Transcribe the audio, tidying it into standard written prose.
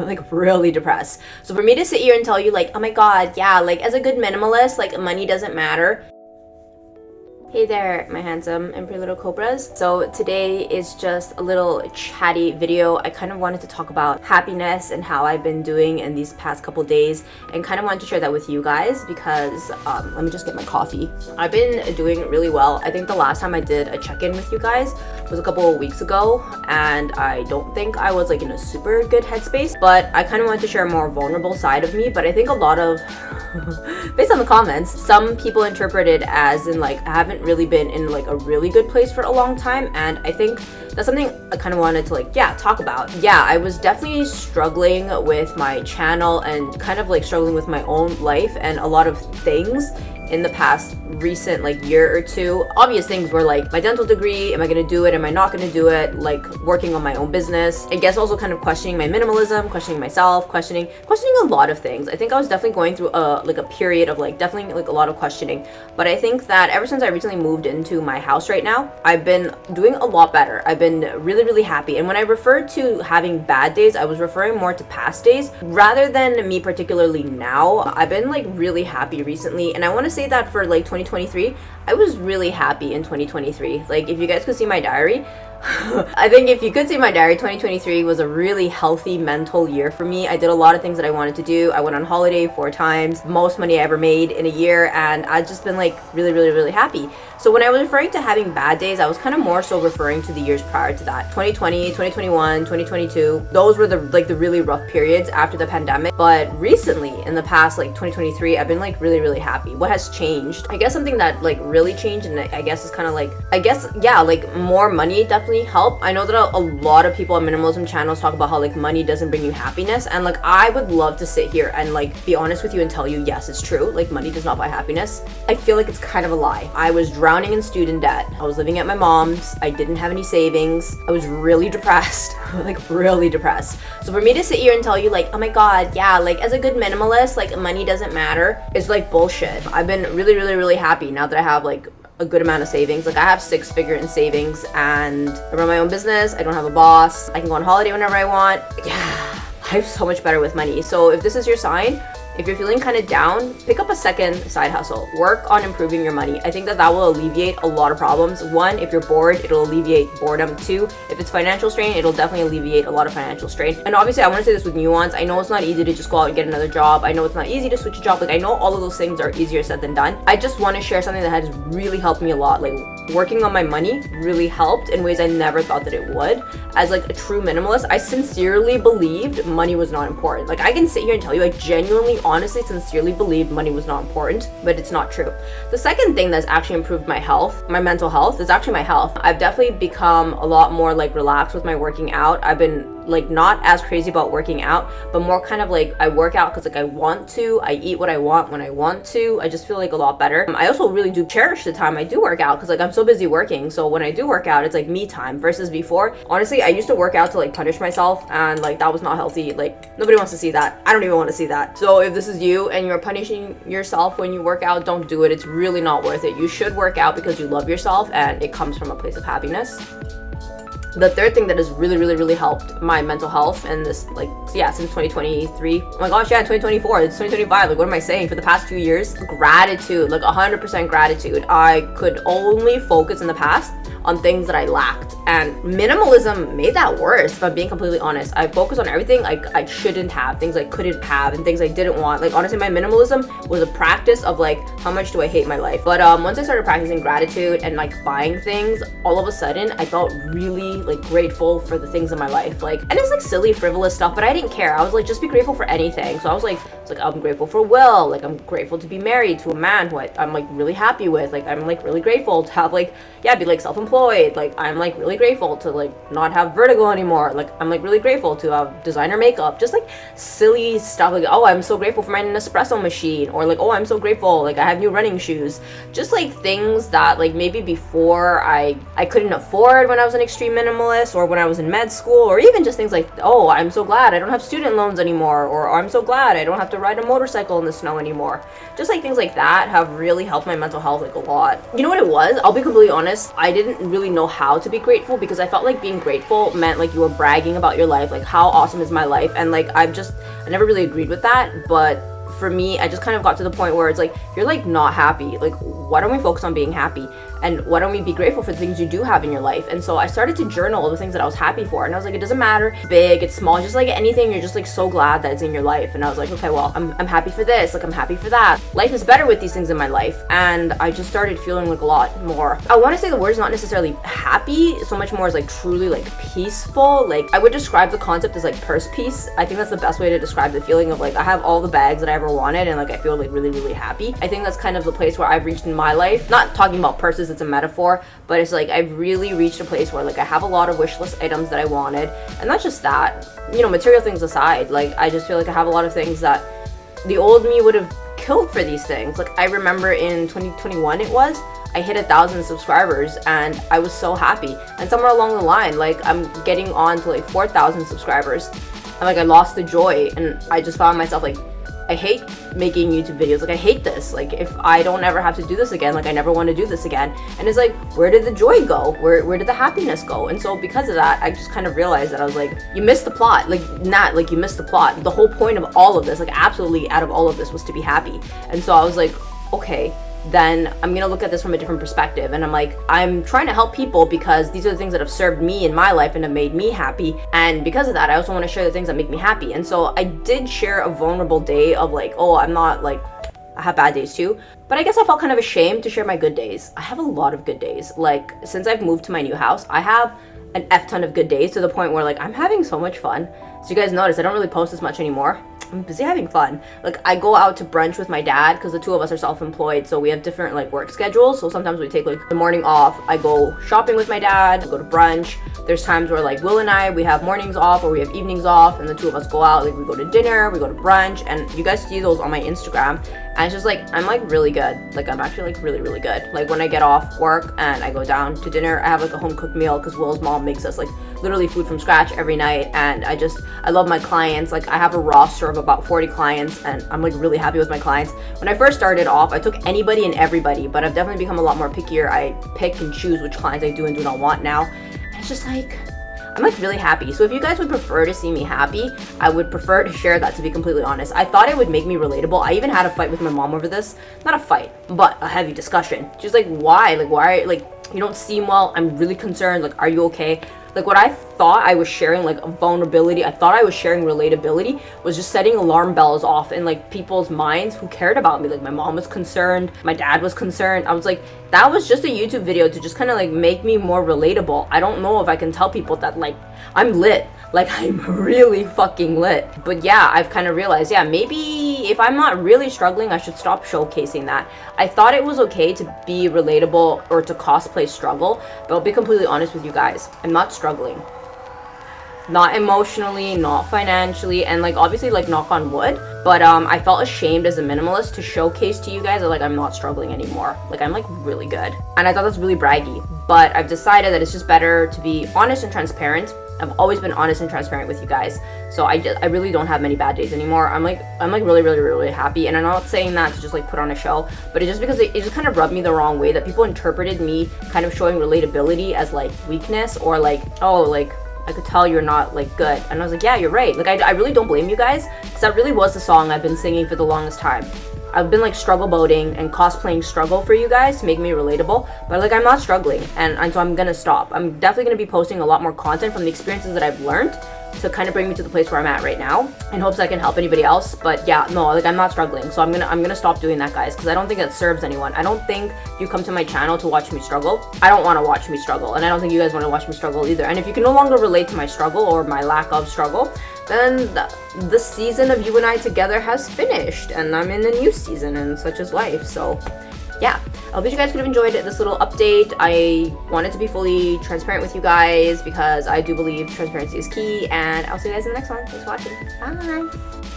like really depressed. So for me to sit here and tell you like, oh my god, yeah, like as a good minimalist, like money doesn't matter. Hey there, my handsome and pretty little Cobras. So today is just a little chatty video. I kind of wanted to talk about happiness and how I've been doing in these past couple days, and kind of wanted to share that with you guys because let me just get my coffee. I've been doing really well. I think the last time I did a check-in with you guys was a couple of weeks ago, and I don't think I was like in a super good headspace, but I kind of wanted to share a more vulnerable side of me. But I think a lot of based on the comments, some people interpret it as in like I haven't really been in like a really good place for a long time, and I think that's something I kind of wanted to like talk about. I was definitely struggling with my channel and kind of like struggling with my own life and a lot of things in the past recent like year or two. Obvious things were like my dental degree, am I gonna do it, am I not gonna do it, like working on my own business. I guess also kind of questioning my minimalism, questioning myself, questioning a lot of things. I think I was definitely going through a period of like definitely like a lot of questioning. But I think that ever since I recently moved into my house right now, I've been doing a lot better. I've been really happy. And when I referred to having bad days, I was referring more to past days rather than me particularly now. I've been like really happy recently, and I want to say that for like 2023, I was really happy in 2023. Like if you guys could see my diary, I think if you could see my diary, 2023 was a really healthy mental year for me. I did a lot of things that I wanted to do. I went on holiday 4 times, most money I ever made in a year, and I've just been like really happy. So when I was referring to having bad days, I was kind of more so referring to the years prior to that. 2020, 2021, 2022. Those were the really rough periods after the pandemic. But recently, in the past like 2023, I've been like really happy. What has changed? I guess something that like really changed, and I guess is kind of like, like more money definitely help. I know that a lot of people on minimalism channels talk about how like money doesn't bring you happiness, and like I would love to sit here and like be honest with you and tell you, yes, it's true, like money does not buy happiness. I feel like it's kind of a lie. I was drowning in student debt. I was living at my mom's. I didn't have any savings. I was really depressed. Like really depressed. So for me to sit here and tell you like, oh my god, yeah, like as a good minimalist, like money doesn't matter, is like bullshit. I've been really happy now that I have like a good amount of savings. Like I have 6-figure in savings, and I run my own business. I don't have a boss. I can go on holiday whenever I want. Life's so much better with money. So if this is your sign, if you're feeling kind of down, pick up a second side hustle. Work on improving your money. I think that will alleviate a lot of problems. 1, if you're bored, it'll alleviate boredom. 2, if it's financial strain, it'll definitely alleviate a lot of financial strain. And obviously, I want to say this with nuance. I know it's not easy to just go out and get another job. I know it's not easy to switch a job. Like I know all of those things are easier said than done. I just want to share something that has really helped me a lot. Like working on my money really helped in ways I never thought that it would. As like a true minimalist, I sincerely believed money was not important. Like I can sit here and tell you, I genuinely, honestly, sincerely believed money was not important, but it's not true. The second thing that's actually improved my health, my mental health, is actually my health. I've definitely become a lot more like relaxed with my working out. I've been like not as crazy about working out, but more kind of like I work out because like I want to, I eat what I want when I want to. I just feel like a lot better. I also really do cherish the time I do work out because like I'm so busy working. So when I do work out, it's like me time versus before. Honestly, I used to work out to like punish myself, and like that was not healthy. Like nobody wants to see that. I don't even want to see that. So if this is you and you're punishing yourself when you work out, don't do it. It's really not worth it. You should work out because you love yourself and it comes from a place of happiness. The third thing that has really helped my mental health, and this like since 2023, oh my gosh, 2024, it's 2025, like what am I saying, for the past 2 years, gratitude, like 100% gratitude. I could only focus in the past on things that I lacked, and minimalism made that worse, if I'm being completely honest. I focused on everything like I shouldn't have, things I couldn't have, and things I didn't want. Like honestly, my minimalism was a practice of like, how much do I hate my life? But once I started practicing gratitude and like buying things, all of a sudden I felt really like grateful for the things in my life. Like, and it's like silly frivolous stuff, but I didn't care. I was like, just be grateful for anything. So I was like, I'm grateful for Will, like I'm grateful to be married to a man who I'm like really happy with. Like I'm like really grateful to have like be like self-employed. Like I'm like really grateful to like not have vertigo anymore. Like I'm like really grateful to have designer makeup. Just like silly stuff, like, oh, I'm so grateful for my Nespresso machine, or like, oh, I'm so grateful like I have new running shoes. Just like things that like maybe before I couldn't afford when I was an extreme minimalist, or when I was in med school, or even just things like, oh, I'm so glad I don't have student loans anymore, or I'm so glad I don't have to ride a motorcycle in the snow anymore. Just like things like that have really helped my mental health like a lot. You know what it was? I'll be completely honest, I didn't really know how to be grateful, because I felt like being grateful meant like you were bragging about your life, like how awesome is my life, and like I never really agreed with that. But for me, I just kind of got to the point where it's like, you're like not happy, like why don't we focus on being happy, and why don't we be grateful for the things you do have in your life? And so I started to journal all the things that I was happy for, and I was like, it doesn't matter, it's big, it's small, just like anything, you're just like so glad that it's in your life. And I was like, okay, well, I'm happy for this, like I'm happy for that, life is better with these things in my life. And I just started feeling like a lot more, I want to say the word is not necessarily happy so much more as like truly like peaceful. Like I would describe the concept as like purse peace. I think that's the best way to describe the feeling of like, I have all the bags that I ever wanted, and like I feel like really, really happy. I think that's kind of the place where I've reached in my life. Not talking about purses, it's a metaphor, but it's like I've really reached a place where like I have a lot of wish list items that I wanted. And not just that, you know, material things aside, like I just feel like I have a lot of things that the old me would have killed for these things. Like I remember in 2021 I hit 1,000 subscribers and I was so happy. And somewhere along the line, like I'm getting on to like 4,000 subscribers, and like I lost the joy, and I just found myself like, I hate making YouTube videos, like I hate this, like if I don't ever have to do this again, like I never want to do this again. And it's like, where did the joy go? Where did the happiness go? And so because of that, I just kind of realized that I was like, you missed the plot. Like not like you missed the plot, the whole point of all of this, like absolutely out of all of this, was to be happy. And so I was like, okay, then I'm gonna look at this from a different perspective. And I'm like, I'm trying to help people because these are the things that have served me in my life and have made me happy. And because of that, I also want to share the things that make me happy. And so I did share a vulnerable day of like, oh, I'm not like, I have bad days too. But I guess I felt kind of ashamed to share my good days. I have a lot of good days. Like since I've moved to my new house, I have an F ton of good days, to the point where like I'm having so much fun. So you guys notice I don't really post as much anymore. I'm busy having fun. Like I go out to brunch with my dad because the two of us are self-employed, so we have different like work schedules. So sometimes we take like the morning off. I go shopping with my dad, I go to brunch. There's times where like Will and I, we have mornings off or we have evenings off, and the two of us go out, like we go to dinner, we go to brunch, and you guys see those on my Instagram. And it's just like, I'm like really good. Like I'm actually like really, really good. Like when I get off work and I go down to dinner, I have like a home cooked meal because Will's mom makes us like literally food from scratch every night. And I love my clients. Like I have a roster of about 40 clients, and I'm like really happy with my clients. When I first started off, I took anybody and everybody, but I've definitely become a lot more pickier. I pick and choose which clients I do and do not want now. And it's just like, I'm like really happy. So if you guys would prefer to see me happy, I would prefer to share that, to be completely honest. I thought it would make me relatable. I even had a fight with my mom over this. Not a fight, but a heavy discussion. She's like, why? Like, why? Like, you don't seem well. I'm really concerned. Like, are you okay? Like what I thought I was sharing, like a vulnerability, I thought I was sharing relatability, was just setting alarm bells off in like people's minds who cared about me. Like my mom was concerned, my dad was concerned. I was like, that was just a YouTube video to just kind of like make me more relatable. I don't know if I can tell people that like I'm lit. Like I'm really fucking lit. But yeah, I've kind of realized, yeah, maybe if I'm not really struggling, I should stop showcasing that. I thought it was okay to be relatable or to cosplay struggle, but I'll be completely honest with you guys, I'm not struggling. Not emotionally, not financially, and like obviously like knock on wood, but I felt ashamed as a minimalist to showcase to you guys that like I'm not struggling anymore. Like I'm like really good. And I thought that's really braggy, but I've decided that it's just better to be honest and transparent. I've always been honest and transparent with you guys, so I really don't have many bad days anymore. I'm like really, really, really happy. And I'm not saying that to just like put on a show, but it's just because it just kind of rubbed me the wrong way that people interpreted me kind of showing relatability as like weakness, or like, oh, like I could tell you're not like good. And I was like, yeah, you're right. Like I really don't blame you guys, because that really was the song I've been singing for the longest time. I've been like struggle boating and cosplaying struggle for you guys to make me relatable, but like I'm not struggling, and so I'm gonna stop. I'm definitely gonna be posting a lot more content from the experiences that I've learned to kind of bring me to the place where I'm at right now, in hopes I can help anybody else. But yeah, no, like I'm not struggling, so I'm gonna stop doing that, guys, because I don't think that serves anyone. I don't think you come to my channel to watch me struggle. I don't want to watch me struggle, and I don't think you guys want to watch me struggle either. And if you can no longer relate to my struggle or my lack of struggle, then the season of you and I together has finished, and I'm in a new season, and such is life. So yeah, I hope you guys could have enjoyed this little update. I wanted to be fully transparent with you guys because I do believe transparency is key, and I'll see you guys in the next one. Thanks for watching. Bye.